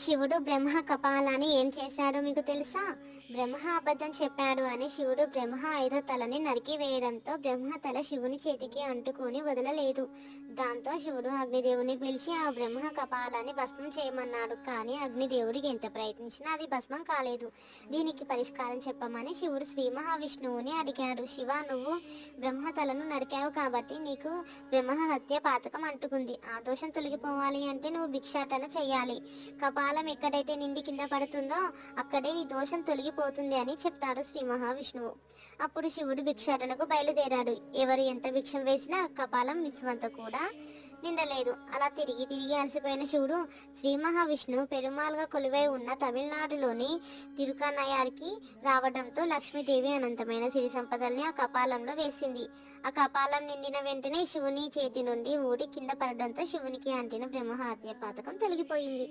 శివుడు బ్రహ్మ కపాలాన్ని ఏం చేశాడో మీకు తెలుసా? బ్రహ్మ అబద్ధం చెప్పాడు అని శివుడు బ్రహ్మ 5వ తలని నరికి వేయడంతో బ్రహ్మ తల శివుని చేతికి అంటుకొని వదలలేదు. దాంతో శివుడు అగ్నిదేవుని పిలిచి ఆ బ్రహ్మ కపాలాన్ని భస్మం చేయమన్నాడు. కానీ అగ్నిదేవుడికి ఎంత ప్రయత్నించినా అది భస్మం కాలేదు. దీనికి పరిష్కారం చెప్పమని శివుడు శ్రీ మహావిష్ణువుని అడిగాడు. శివ, నువ్వు బ్రహ్మ తలను నరికావు కాబట్టి నీకు బ్రహ్మ హత్య పాతకం అంటుకుంది. ఆ దోషం తొలగిపోవాలి అంటే నువ్వు భిక్షాటన చెయ్యాలి. కపాలం ఎక్కడైతే నిండి కింద పడుతుందో అక్కడే నీ దోషం తొలగిపోతుంది అని చెప్తాడు శ్రీ మహావిష్ణువు. అప్పుడు శివుడు భిక్షాటనకు బయలుదేరాడు. ఎవరు ఎంత భిక్షం వేసినా కపాలం విశ్వంత కూడా నిండలేదు. అలా తిరిగి తిరిగి అలసిపోయిన శివుడు శ్రీ మహావిష్ణువు పెరుమాల్గా కొలువై ఉన్న తమిళనాడులోని తిరుకనయార్కి రావడంతో లక్ష్మీదేవి అనంతమైన సిరి సంపదల్ని ఆ కపాలంలో వేసింది. ఆ కపాలం నిండిన వెంటనే శివుని చేతి నుండి ఊడి కింద పడడంతో శివునికి అంటిన బ్రహ్మహత్య పాతకం తొలగిపోయింది.